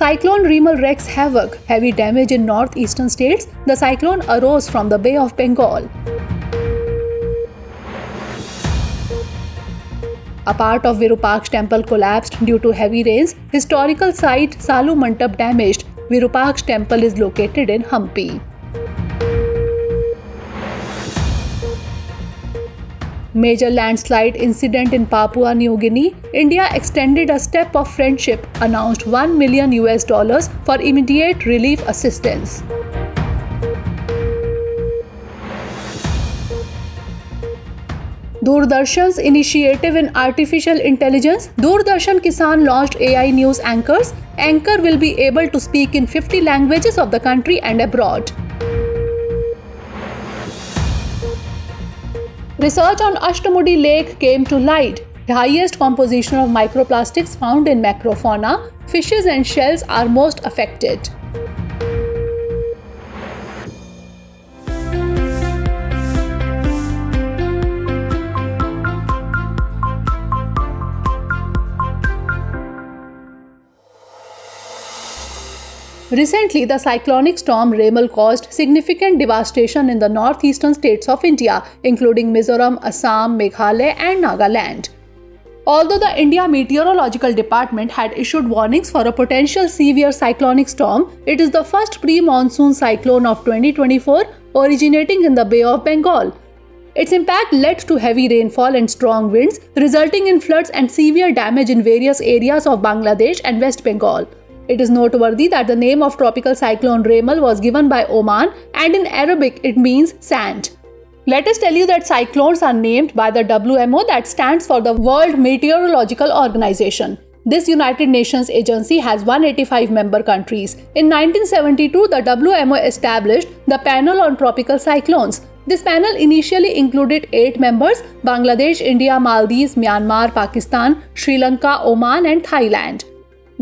Cyclone Remal wreaks havoc, heavy damage in northeastern states. The cyclone arose from the Bay of Bengal. A part of Virupaksha Temple collapsed due to heavy rains. Historical site Salu Mantap damaged. Virupaksha Temple is located in Hampi. Major landslide incident in Papua New Guinea. India extended a step of friendship, announced $1 million for immediate relief assistance. Doordarshan's initiative in artificial intelligence. Doordarshan Kisan launched AI news anchors. Anchor will be able to speak in 50 languages of the country and abroad. Research on Ashtamudi Lake came to light. The highest composition of microplastics found in macrofauna. Fishes and shells are most affected. Recently, the cyclonic storm Remal caused significant devastation in the northeastern states of India, including Mizoram, Assam, Meghalaya, and Nagaland. Although the India Meteorological Department had issued warnings for a potential severe cyclonic storm, it is the first pre-monsoon cyclone of 2024 originating in the Bay of Bengal. Its impact led to heavy rainfall and strong winds, resulting in floods and severe damage in various areas of Bangladesh and West Bengal. It is noteworthy that the name of tropical cyclone Remal was given by Oman, and in Arabic it means sand. Let us tell you that cyclones are named by the WMO, that stands for the World Meteorological Organization. This United Nations agency has 185 member countries. In 1972, the WMO established the Panel on Tropical Cyclones. This panel initially included 8 members: Bangladesh, India, Maldives, Myanmar, Pakistan, Sri Lanka, Oman, and Thailand.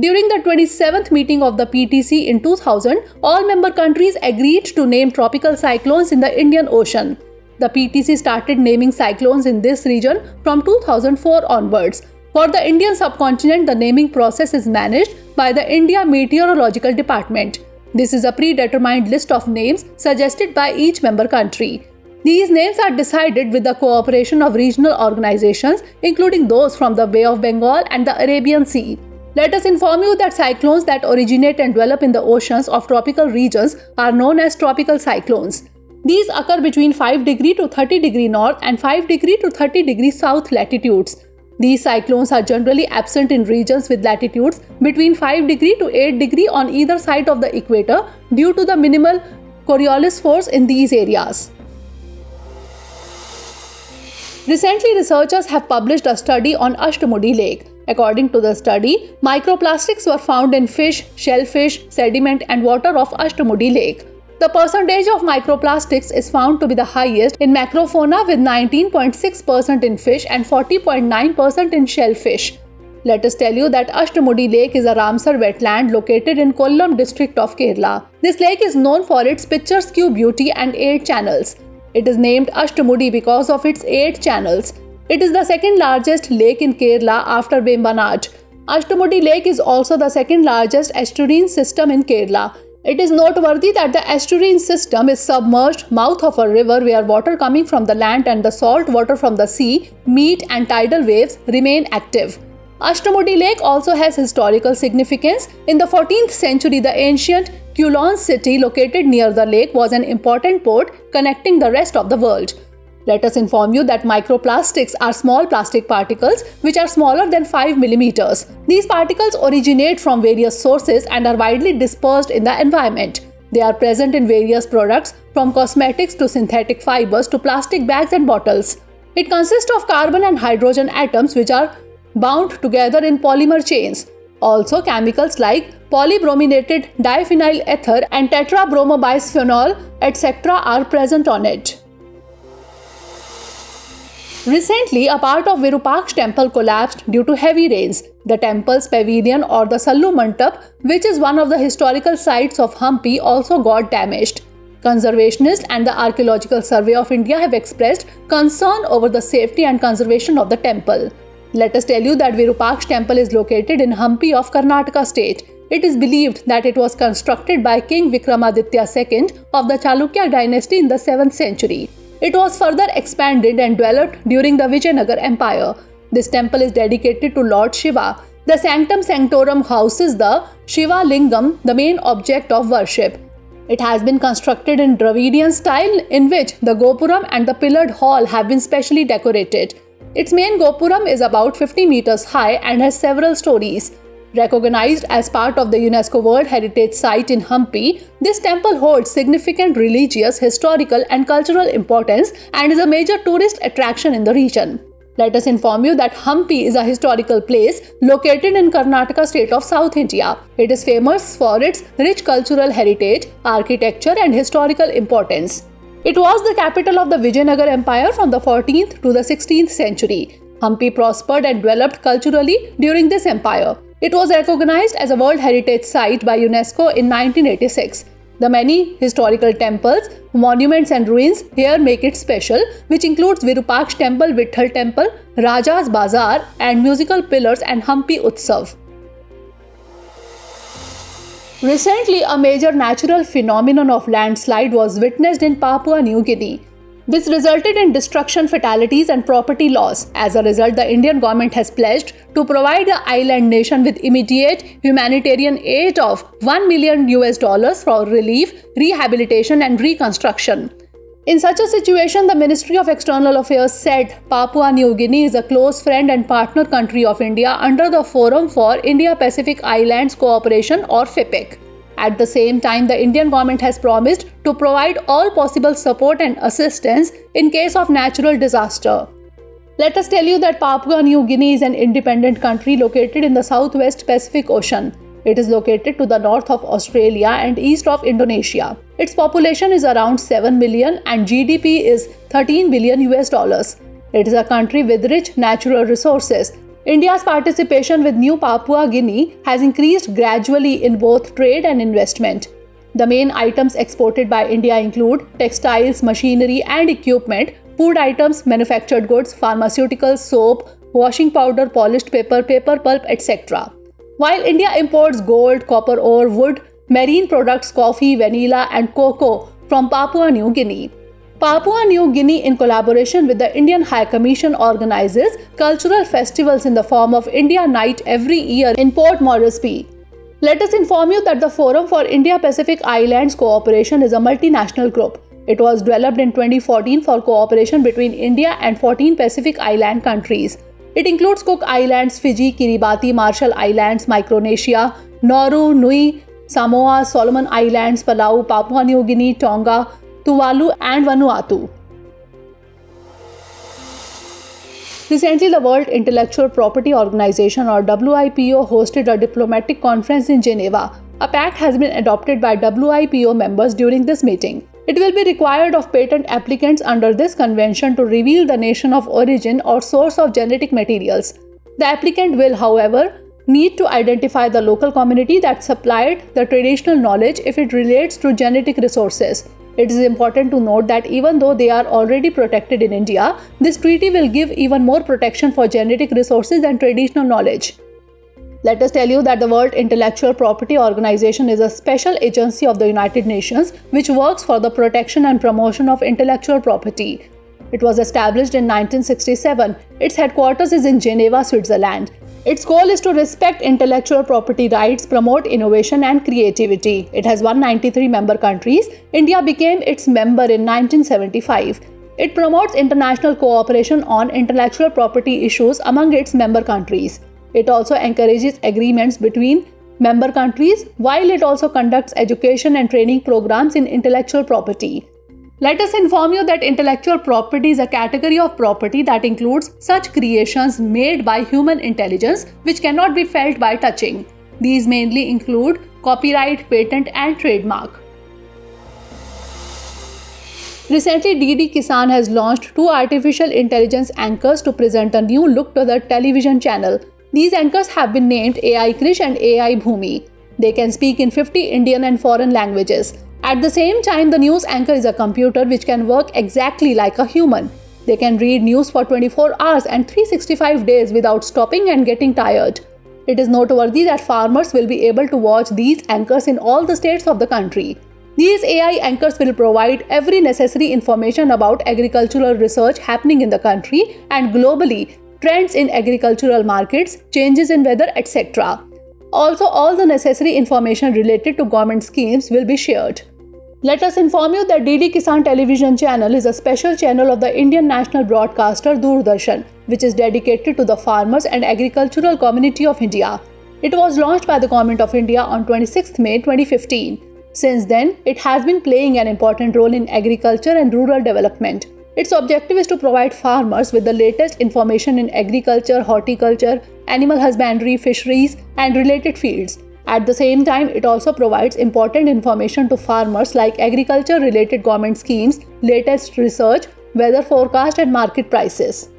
During the 27th meeting of the PTC in 2000, all member countries agreed to name tropical cyclones in the Indian Ocean. The PTC started naming cyclones in this region from 2004 onwards. For the Indian subcontinent, the naming process is managed by the India Meteorological Department. This is a predetermined list of names suggested by each member country. These names are decided with the cooperation of regional organizations, including those from the Bay of Bengal and the Arabian Sea. Let us inform you that cyclones that originate and develop in the oceans of tropical regions are known as tropical cyclones. These occur between 5° to 30° north and 5° to 30° south latitudes. These cyclones are generally absent in regions with latitudes between 5° to 8° on either side of the equator due to the minimal Coriolis force in these areas. Recently, researchers have published a study on Ashtamudi Lake. According to the study, microplastics were found in fish, shellfish, sediment, and water of Ashtamudi Lake. The percentage of microplastics is found to be the highest in macrofauna, with 19.6% in fish and 40.9% in shellfish. Let us tell you that Ashtamudi Lake is a Ramsar wetland located in Kollam district of Kerala. This lake is known for its picturesque beauty and 8 channels. It is named Ashtamudi because of its 8 channels. It is the second largest lake in Kerala after Vembanad. Ashtamudi Lake is also the second largest estuarine system in Kerala. It is noteworthy that the estuarine system is submerged mouth of a river where water coming from the land and the salt water from the sea meet and tidal waves remain active. Ashtamudi Lake also has historical significance. In the 14th century, the ancient Kisan city located near the lake was an important port connecting the rest of the world. Let us inform you that microplastics are small plastic particles which are smaller than 5 mm. These particles originate from various sources and are widely dispersed in the environment. They are present in various products, from cosmetics to synthetic fibers to plastic bags and bottles. It consists of carbon and hydrogen atoms which are bound together in polymer chains. Also, chemicals like polybrominated diphenyl ether and tetrabromobisphenol, etc. are present on it. Recently, a part of Virupaksha Temple collapsed due to heavy rains. The temple's pavilion, or the Sallu Mantap, which is one of the historical sites of Hampi, also got damaged. Conservationists and the Archaeological Survey of India have expressed concern over the safety and conservation of the temple. Let us tell you that Virupaksha Temple is located in Hampi of Karnataka state. It is believed that it was constructed by King Vikramaditya II of the Chalukya dynasty in the 7th century. It was further expanded and developed during the Vijayanagar Empire. This temple is dedicated to Lord Shiva. The Sanctum Sanctorum houses the Shiva Lingam, the main object of worship. It has been constructed in Dravidian style, in which the Gopuram and the pillared hall have been specially decorated. Its main Gopuram is about 50 meters high and has several stories. Recognized as part of the UNESCO World Heritage Site in Hampi, this temple holds significant religious, historical, and cultural importance and is a major tourist attraction in the region. Let us inform you that Hampi is a historical place located in Karnataka state of South India. It is famous for its rich cultural heritage, architecture, and historical importance. It was the capital of the Vijayanagar Empire from the 14th to the 16th century. Hampi prospered and developed culturally during this empire. It was recognized as a World Heritage Site by UNESCO in 1986. The many historical temples, monuments and ruins here make it special, which includes Virupaksha Temple, Vitthal Temple, Raja's Bazaar and musical pillars and Hampi Utsav. Recently, a major natural phenomenon of landslide was witnessed in Papua New Guinea. This resulted in destruction, fatalities and property loss. As a result, the Indian government has pledged to provide the island nation with immediate humanitarian aid of $1 million for relief, rehabilitation and reconstruction. In such a situation, the Ministry of External Affairs said Papua New Guinea is a close friend and partner country of India under the Forum for Indo-Pacific Islands Cooperation or FIPIC. At the same time, the Indian government has promised to provide all possible support and assistance in case of natural disaster. Let us tell you that Papua New Guinea is an independent country located in the southwest Pacific Ocean. It is located to the north of Australia and east of Indonesia. Its population is around 7 million and GDP is $13 billion. It is a country with rich natural resources. India's participation with New Papua Guinea has increased gradually in both trade and investment. The main items exported by India include textiles, machinery and equipment, food items, manufactured goods, pharmaceuticals, soap, washing powder, polished paper, paper pulp, etc. While India imports gold, copper ore, wood, marine products, coffee, vanilla and cocoa from Papua New Guinea. Papua New Guinea, in collaboration with the Indian High Commission, organizes cultural festivals in the form of India Night every year in Port Moresby. Let us inform you that the Forum for Indo-Pacific Islands Cooperation is a multinational group. It was developed in 2014 for cooperation between India and 14 Pacific Island countries. It includes Cook Islands, Fiji, Kiribati, Marshall Islands, Micronesia, Nauru, Nui, Samoa, Solomon Islands, Palau, Papua New Guinea, Tonga, Tuvalu and Vanuatu. Recently, the World Intellectual Property Organization or WIPO hosted a diplomatic conference in Geneva. A pact has been adopted by WIPO members during this meeting. It will be required of patent applicants under this convention to reveal the nation of origin or source of genetic materials. The applicant will, however, need to identify the local community that supplied the traditional knowledge if it relates to genetic resources. It is important to note that even though they are already protected in India, this treaty will give even more protection for genetic resources and traditional knowledge. Let us tell you that the World Intellectual Property Organization is a special agency of the United Nations which works for the protection and promotion of intellectual property. It was established in 1967. Its headquarters is in Geneva, Switzerland. Its goal is to respect intellectual property rights, promote innovation and creativity. It has 193 member countries. India became its member in 1975. It promotes international cooperation on intellectual property issues among its member countries. It also encourages agreements between member countries, while it also conducts education and training programs in intellectual property. Let us inform you that intellectual property is a category of property that includes such creations made by human intelligence which cannot be felt by touching. These mainly include copyright, patent, and trademark. Recently, DD Kisan has launched 2 artificial intelligence anchors to present a new look to the television channel. These anchors have been named AI Krish and AI Bhumi. They can speak in 50 Indian and foreign languages. At the same time, the news anchor is a computer which can work exactly like a human. They can read news for 24 hours and 365 days without stopping and getting tired. It is noteworthy that farmers will be able to watch these anchors in all the states of the country. These AI anchors will provide every necessary information about agricultural research happening in the country and globally, trends in agricultural markets, changes in weather, etc. Also, all the necessary information related to government schemes will be shared. Let us inform you that DD Kisan television channel is a special channel of the Indian national broadcaster Doordarshan, which is dedicated to the farmers and agricultural community of India. It was launched by the Government of India on 26 May 2015. Since then, it has been playing an important role in agriculture and rural development. Its objective is to provide farmers with the latest information in agriculture, horticulture, animal husbandry, fisheries, and related fields. At the same time, it also provides important information to farmers like agriculture-related government schemes, latest research, weather forecast, and market prices.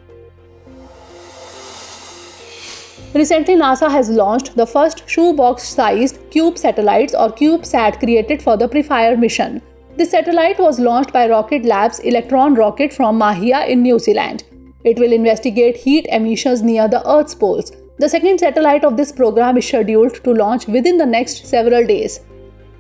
Recently, NASA has launched the first shoebox-sized cube satellites or CubeSat created for the Pre-Fire mission. This satellite was launched by Rocket Lab's Electron rocket from Mahia in New Zealand. It will investigate heat emissions near the Earth's poles. The second satellite of this program is scheduled to launch within the next several days.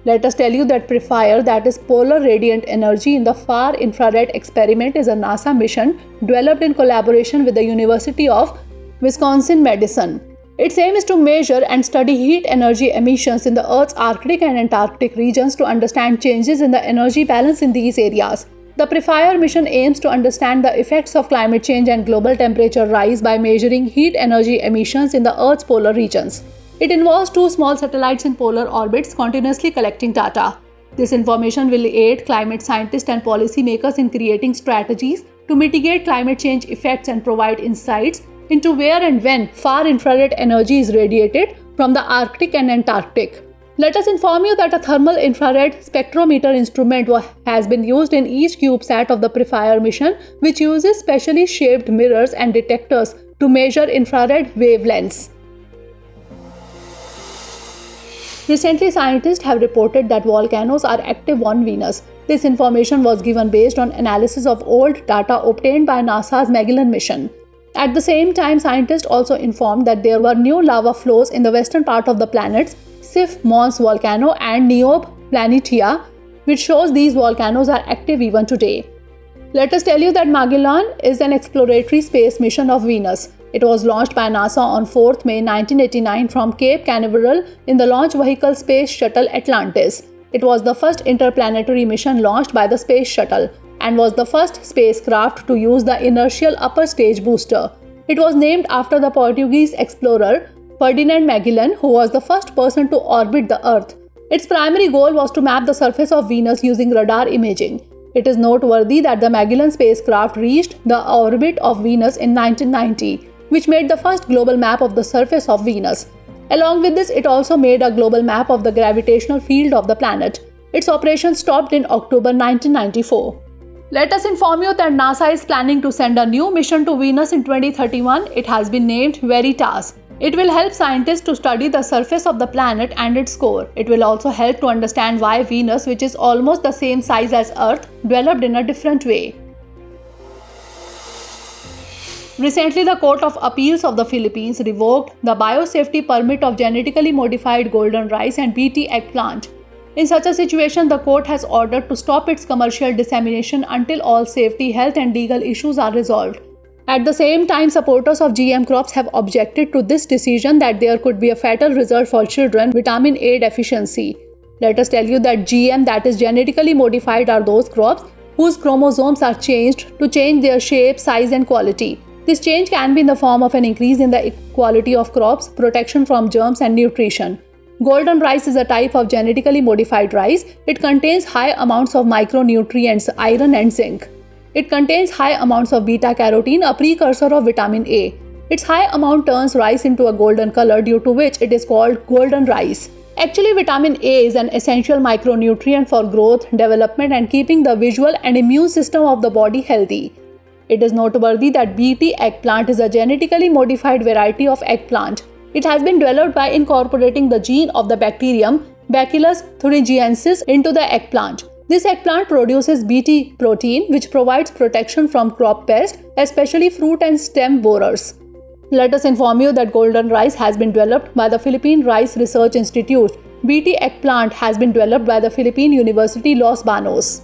Let us tell you that Pre-Fire, that is Polar Radiant Energy in the Far Infrared Experiment, is a NASA mission developed in collaboration with the University of Wisconsin-Madison. Its aim is to measure and study heat energy emissions in the Earth's Arctic and Antarctic regions to understand changes in the energy balance in these areas. The Pre-Fire mission aims to understand the effects of climate change and global temperature rise by measuring heat energy emissions in the Earth's polar regions. It involves 2 small satellites in polar orbits continuously collecting data. This information will aid climate scientists and policymakers in creating strategies to mitigate climate change effects and provide insights into where and when far infrared energy is radiated from the Arctic and Antarctic. Let us inform you that a thermal infrared spectrometer instrument has been used in each CubeSat of the Pre-Fire mission, which uses specially shaped mirrors and detectors to measure infrared wavelengths. Recently, scientists have reported that volcanoes are active on Venus. This information was given based on analysis of old data obtained by NASA's Magellan mission. At the same time, scientists also informed that there were new lava flows in the western part of the planets, Sif Mons volcano and Niobe Planitia, which shows these volcanoes are active even today. Let us tell you that Magellan is an exploratory space mission of Venus. It was launched by NASA on 4th May 1989 from Cape Canaveral in the launch vehicle Space Shuttle Atlantis. It was the first interplanetary mission launched by the Space Shuttle and was the first spacecraft to use the inertial upper stage booster. It was named after the Portuguese explorer Ferdinand Magellan, who was the first person to orbit the Earth. Its primary goal was to map the surface of Venus using radar imaging. It is noteworthy that the Magellan spacecraft reached the orbit of Venus in 1990, which made the first global map of the surface of Venus. Along with this, it also made a global map of the gravitational field of the planet. Its operation stopped in October 1994. Let us inform you that NASA is planning to send a new mission to Venus in 2031. It has been named Veritas. It will help scientists to study the surface of the planet and its core. It will also help to understand why Venus, which is almost the same size as Earth, developed in a different way. Recently, the Court of Appeals of the Philippines revoked the biosafety permit of genetically modified golden rice and BT eggplant. In such a situation, the court has ordered to stop its commercial dissemination until all safety, health, and legal issues are resolved. At the same time, supporters of GM crops have objected to this decision that there could be a fatal result for children, vitamin A deficiency. Let us tell you that GM, that is genetically modified, are those crops whose chromosomes are changed to change their shape, size, and quality. This change can be in the form of an increase in the quality of crops, protection from germs, and nutrition. Golden rice is a type of genetically modified rice. It contains high amounts of micronutrients, iron and zinc. It contains high amounts of beta-carotene, a precursor of vitamin A. Its high amount turns rice into a golden color, due to which it is called golden rice. Actually, vitamin A is an essential micronutrient for growth, development, and keeping the visual and immune system of the body healthy. It is noteworthy that BT eggplant is a genetically modified variety of eggplant. It has been developed by incorporating the gene of the bacterium Bacillus thuringiensis into the eggplant. This eggplant produces BT protein, which provides protection from crop pests, especially fruit and stem borers. Let us inform you that golden rice has been developed by the Philippine Rice Research Institute. BT eggplant has been developed by the Philippine University Los Banos.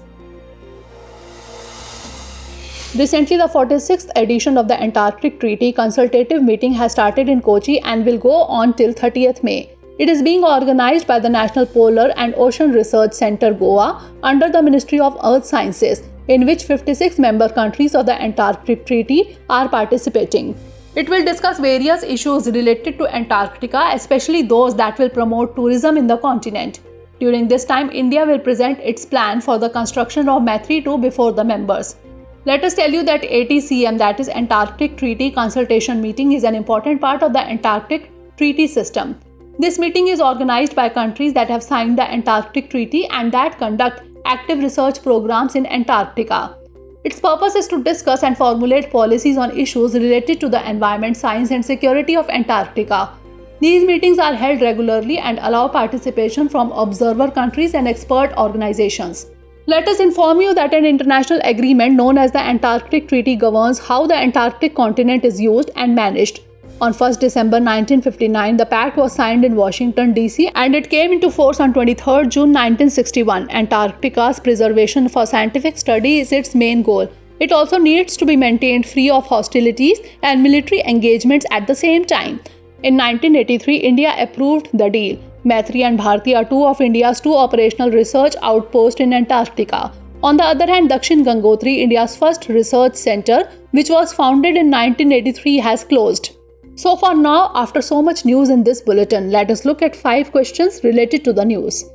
Recently, the 46th edition of the Antarctic Treaty Consultative Meeting has started in Kochi and will go on till 30th May. It is being organized by the National Polar and Ocean Research Centre Goa under the Ministry of Earth Sciences, in which 56 member countries of the Antarctic Treaty are participating. It will discuss various issues related to Antarctica, especially those that will promote tourism in the continent. During this time, India will present its plan for the construction of Maitri 2 before the members. Let us tell you that ATCM, that is Antarctic Treaty Consultation Meeting, is an important part of the Antarctic Treaty System. This meeting is organized by countries that have signed the Antarctic Treaty and that conduct active research programs in Antarctica. Its purpose is to discuss and formulate policies on issues related to the environment, science and security of Antarctica. These meetings are held regularly and allow participation from observer countries and expert organizations. Let us inform you that an international agreement known as the Antarctic Treaty governs how the Antarctic continent is used and managed. On 1st December 1959, the pact was signed in Washington, D.C. and it came into force on 23rd June 1961. Antarctica's preservation for scientific study is its main goal. It also needs to be maintained free of hostilities and military engagements at the same time. In 1983, India approved the deal. Maitri and Bharti are two of India's two operational research outposts in Antarctica. On the other hand, Dakshin Gangotri, India's first research center, which was founded in 1983, has closed. So for now, after so much news in this bulletin, let us look at 5 questions related to the news.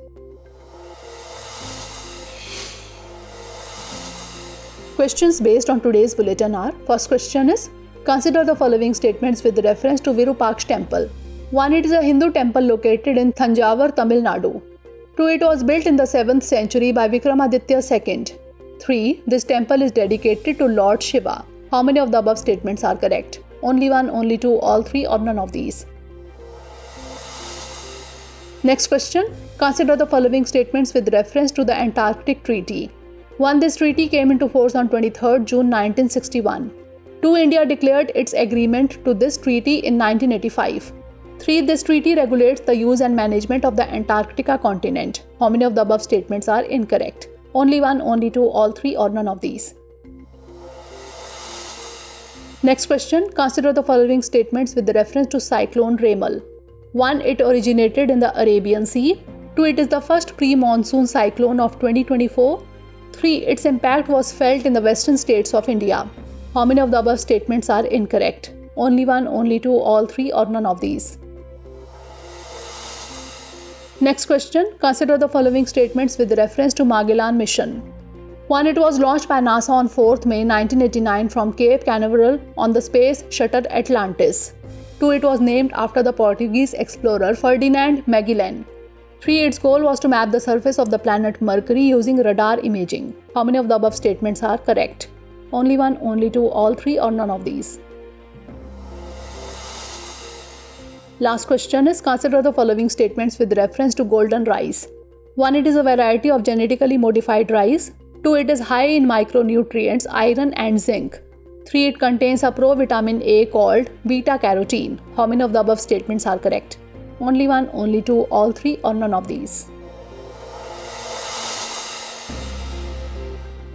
Questions based on today's bulletin are: first question is, consider the following statements with reference to Virupaksha Temple. 1. It is a Hindu temple located in Thanjavur, Tamil Nadu. 2. It was built in the 7th century by Vikramaditya II. 3. This temple is dedicated to Lord Shiva. How many of the above statements are correct? Only 1, only 2, all 3 or none of these? Next question. Consider the following statements with reference to the Antarctic Treaty. 1. This treaty came into force on 23rd June 1961. 2. India declared its agreement to this treaty in 1985. 3. This treaty regulates the use and management of the Antarctica continent. How many of the above statements are incorrect? Only 1, only 2, all 3 or none of these? Next question. Consider the following statements with reference to Cyclone Remal. 1. It originated in the Arabian Sea. 2. It is the first pre-monsoon cyclone of 2024. 3. Its impact was felt in the western states of India. How many of the above statements are incorrect? Only 1, only 2, all 3 or none of these? Next question. Consider the following statements with reference to Magellan mission. 1. It was launched by NASA on 4th May 1989 from Cape Canaveral on the space shuttle Atlantis. 2. It was named after the Portuguese explorer Ferdinand Magellan. 3. Its goal was to map the surface of the planet Mercury using radar imaging. How many of the above statements are correct? Only 1, only 2, all 3 or none of these? Last question is, consider the following statements with reference to golden rice. 1. It is a variety of genetically modified rice. 2. It is high in micronutrients, iron and zinc. 3. It contains a provitamin A called beta-carotene. How many of the above statements are correct? Only 1, only 2, all 3 or none of these?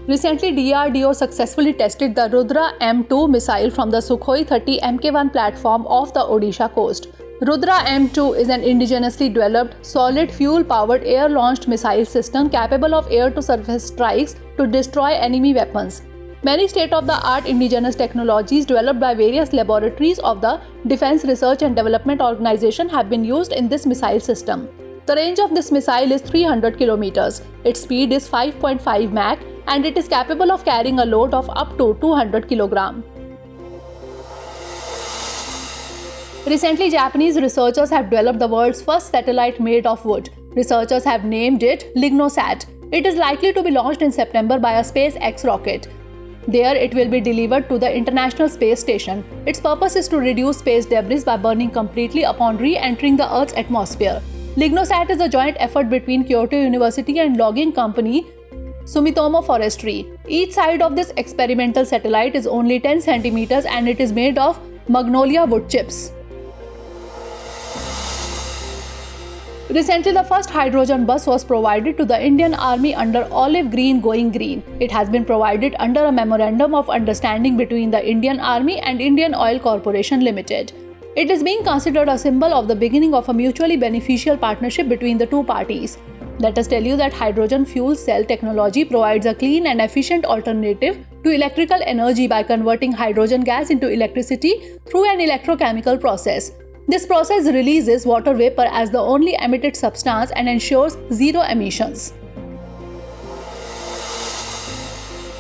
Recently, DRDO successfully tested the Rudra M2 missile from the Sukhoi 30 Mk1 platform off the Odisha coast. Rudra M2 is an indigenously developed, solid fuel-powered air-launched missile system capable of air-to-surface strikes to destroy enemy weapons. Many state-of-the-art indigenous technologies developed by various laboratories of the Defense Research and Development Organization have been used in this missile system. The range of this missile is 300 km. Its speed is 5.5 Mach and it is capable of carrying a load of up to 200 kg. Recently, Japanese researchers have developed the world's first satellite made of wood. Researchers have named it LignoSat. It is likely to be launched in September by a SpaceX rocket. There, it will be delivered to the International Space Station. Its purpose is to reduce space debris by burning completely upon re-entering the Earth's atmosphere. LignoSat is a joint effort between Kyoto University and logging company Sumitomo Forestry. Each side of this experimental satellite is only 10 cm and it is made of magnolia wood chips. Recently, the first hydrogen bus was provided to the Indian Army under Olive Green Going Green. It has been provided under a Memorandum of Understanding between the Indian Army and Indian Oil Corporation Limited. It is being considered a symbol of the beginning of a mutually beneficial partnership between the two parties. Let us tell you that hydrogen fuel cell technology provides a clean and efficient alternative to electrical energy by converting hydrogen gas into electricity through an electrochemical process. This process releases water vapor as the only emitted substance and ensures zero emissions.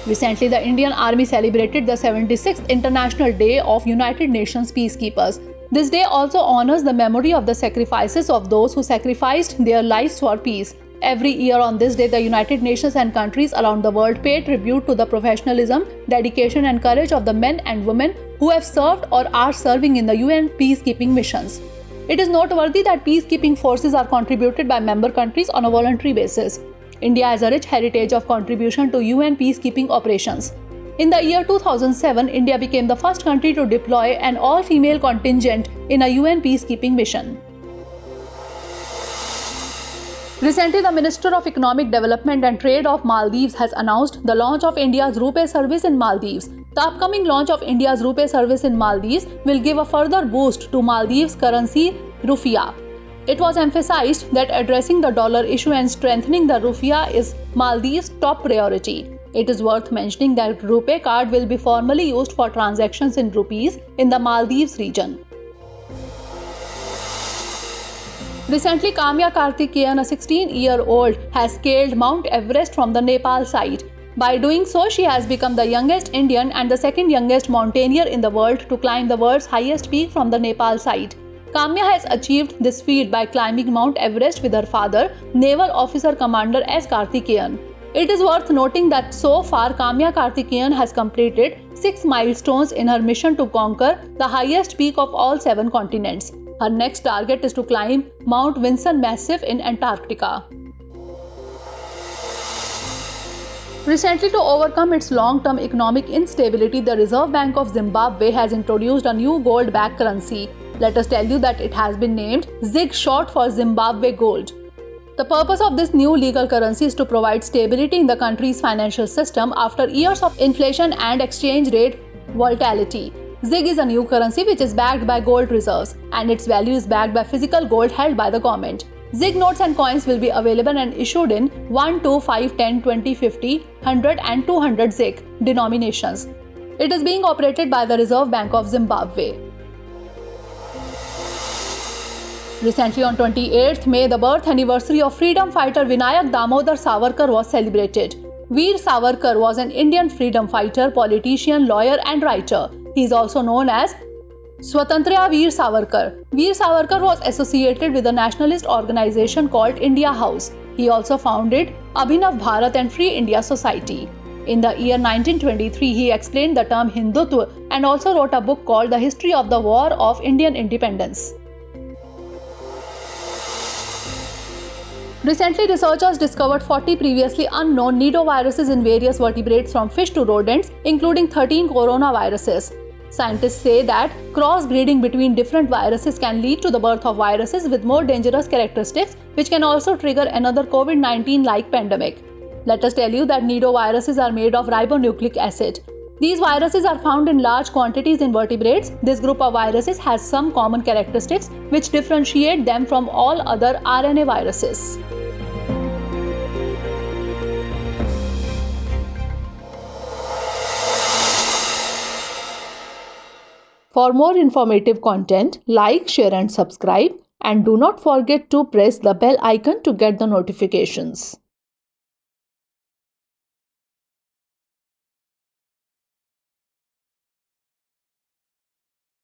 Recently, the Indian Army celebrated the 76th International Day of United Nations Peacekeepers. This day also honors the memory of the sacrifices of those who sacrificed their lives for peace. Every year on this day, the United Nations and countries around the world pay tribute to the professionalism, dedication and courage of the men and women who have served or are serving in the UN peacekeeping missions. It is noteworthy that peacekeeping forces are contributed by member countries on a voluntary basis. India has a rich heritage of contribution to UN peacekeeping operations. In the year 2007, India became the first country to deploy an all-female contingent in a UN peacekeeping mission. Recently, the Minister of Economic Development and Trade of Maldives has announced the launch of India's RuPay service in Maldives. The upcoming launch of India's RuPay service in Maldives will give a further boost to Maldives' currency, rufiya. It was emphasized that addressing the dollar issue and strengthening the rufiya is Maldives' top priority. It is worth mentioning that RuPay card will be formally used for transactions in rupees in the Maldives region. Recently, Kamya Karthikeyan, a 16-year-old, has scaled Mount Everest from the Nepal side. By doing so, she has become the youngest Indian and the second youngest mountaineer in the world to climb the world's highest peak from the Nepal side. Kamya has achieved this feat by climbing Mount Everest with her father, Naval Officer Commander S. Karthikeyan. It is worth noting that so far, Kamya Karthikeyan has completed 6 milestones in her mission to conquer the highest peak of all 7 continents. Her next target is to climb Mount Vinson Massif in Antarctica. Recently, to overcome its long-term economic instability, the Reserve Bank of Zimbabwe has introduced a new gold-backed currency. Let us tell you that it has been named ZiG, short for Zimbabwe Gold. The purpose of this new legal currency is to provide stability in the country's financial system after years of inflation and exchange rate volatility. ZiG is a new currency which is backed by gold reserves, and its value is backed by physical gold held by the government. ZiG notes and coins will be available and issued in 1, 2, 5, 10, 20, 50, 100 and 200 ZiG denominations. It is being operated by the Reserve Bank of Zimbabwe. Recently, on 28th May, the birth anniversary of freedom fighter Vinayak Damodar Savarkar was celebrated. Veer Savarkar was an Indian freedom fighter, politician, lawyer and writer. He is also known as Swatantriya Veer Savarkar. Veer Savarkar was associated with a nationalist organization called India House. He also founded Abhinav Bharat and Free India Society. In the year 1923, he explained the term Hindutva and also wrote a book called The History of the War of Indian Independence. Recently, researchers discovered 40 previously unknown nidoviruses in various vertebrates from fish to rodents, including 13 coronaviruses. Scientists say that crossbreeding between different viruses can lead to the birth of viruses with more dangerous characteristics, which can also trigger another COVID-19-like pandemic. Let us tell you that nidoviruses are made of ribonucleic acid. These viruses are found in large quantities in vertebrates. This group of viruses has some common characteristics which differentiate them from all other RNA viruses. For more informative content, like, share and subscribe, and do not forget to press the bell icon to get the notifications.